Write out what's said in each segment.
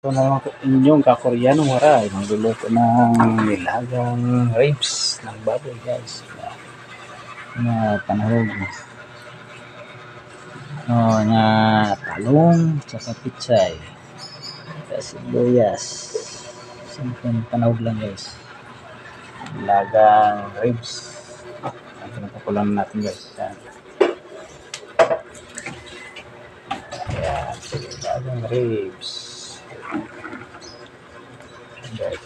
Ito na naman inyong kakoryanong waray. Magluluto ng nilagang ribs ng baboy guys. Na panahog. Na talong, tsaka pichay. Sibuyas. Simpleng panahog lang guys. Nilagang ribs. Ito na pakulang natin guys. Ayan. Nilagang ribs. Guys,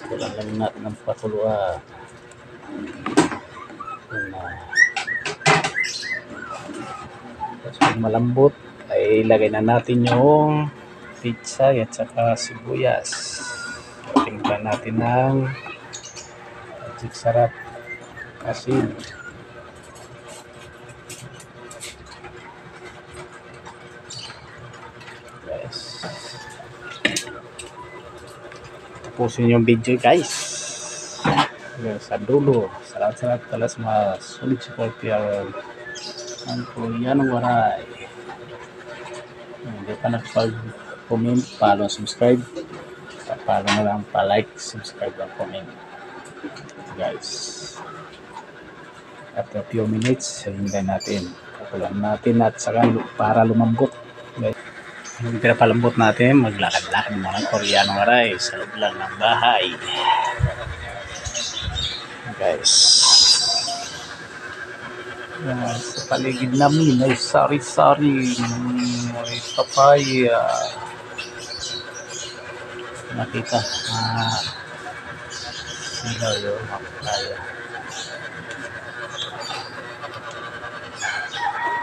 kulang lang natin ng pakuluan. Tapos pag malambot ay ilagay na natin yung pizza at saka sibuyas. Tingnan natin ng sarap asin. Guys, tapusin yung video guys. Sa dulo. Salamat talas mas sulit support yung ang Koreanong waray. Hindi pa nagpag-comment, follow, subscribe. Follow na lang, pa-like, subscribe, and comment. Guys, after a few minutes, hintayin natin. Pakulan natin at saka para lumambot. Guys, yung pinapalambot natin, maglakad-lakad mga Koreanong waray sa loob lang ng bahay. Guys, sa paligid namin ay sari-sari, may papaya. Nakita sila yung papaya.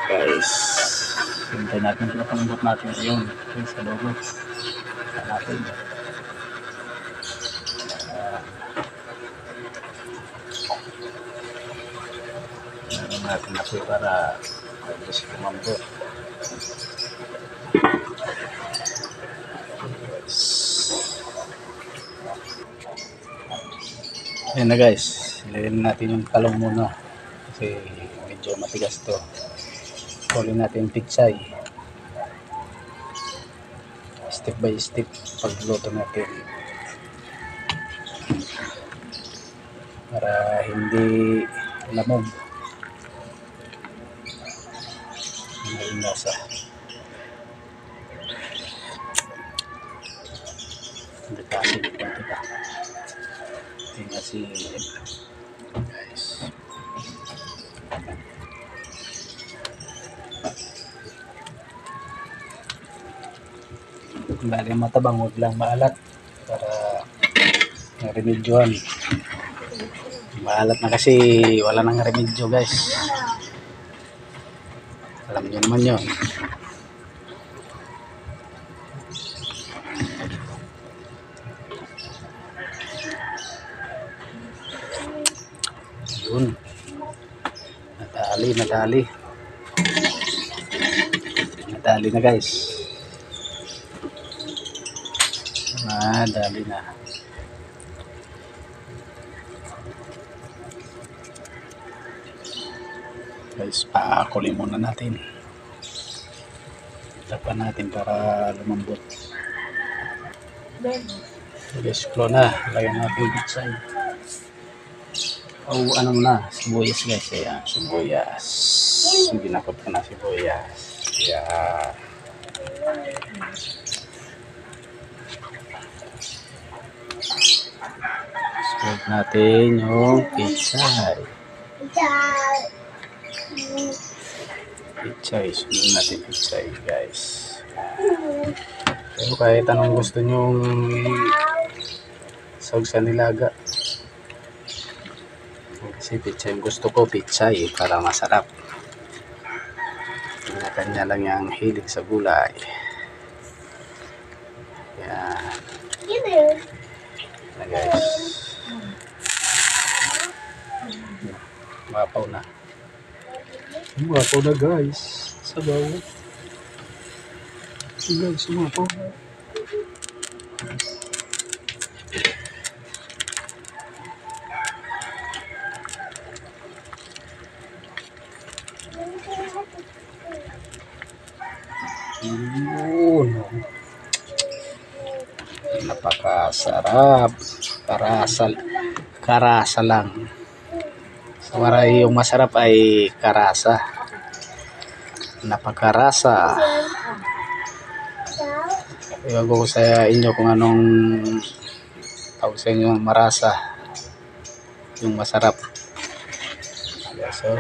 Guys, hintayin natin pinapalambot natin yun sa logo sa natin. Natin na po para mabilis lumambot. Ayan na guys, ilagay natin yung talong muna kasi medyo matigas to. Kunin natin yung pichay step by step pagluto natin para hindi lamog. May nasa hindi pa asin konti pa hindi asin guys. Bali matabang, huwag lang maalat para remedyohan. Maalat na kasi wala nang remedyo guys. Alam nyo naman yun. Yun. Nadali na guys. Nadali na. Guys, pakulin muna natin. Tapan natin para lumambot. Guys, flow na. Lagyan natin yung pizza. Ano na, sibuyas guys. Ayan, sibuyas. Ginakot ko na sibuyas. Ayan. Spread natin yung pizza. Pichay, sunod natin pichay guys. Pero kahit anong gusto nyong sawag sa nilaga, kasi pichay gusto ko, pichay para masarap. Kanya-kanya lang yung hilig sa gulay. Yan na guys. Mapaw na. Mapaw na guys. Sabaw. Guys, mapaw na. Yun. Napakasarap. Karasal. Karasa lang. Waray yung masarap ay karasa. Napakarasa. Iwag ko sa inyo kung anong tawag sa inyo marasa. Yung masarap. So,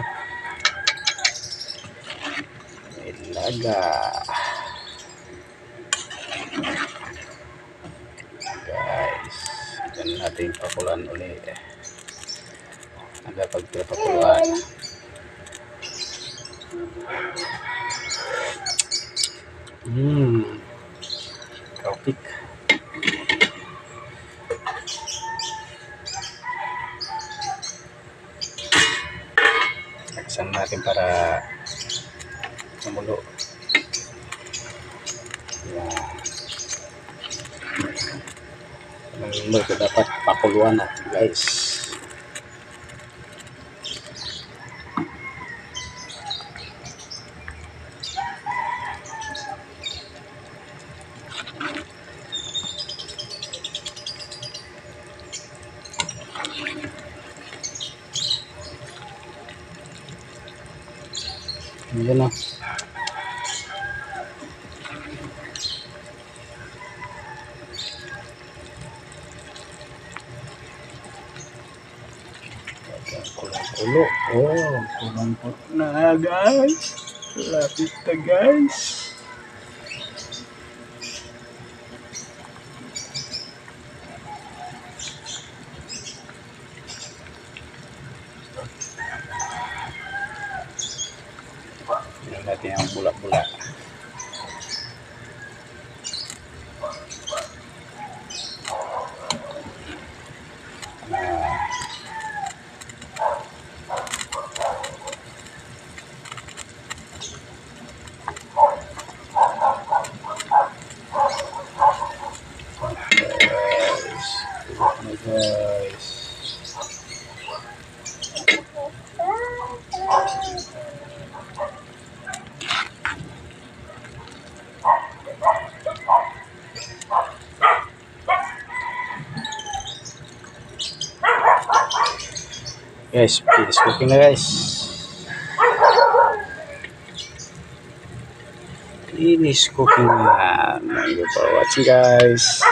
ilaga. Guys, dyan natin pakulan ulit. Nagpagpapakuluan. Tropik. Taksan natin para mamulo. Yan. Ito dapat pakuluan natin, guys. Yan na. Kulo. Oh, kulang-kulo na, guys. Lapit na, guys. Yan natin ang bulak-bulak. Guys. Guys, finish cooking na, guys. Finish cooking na. Thank you for watching, guys.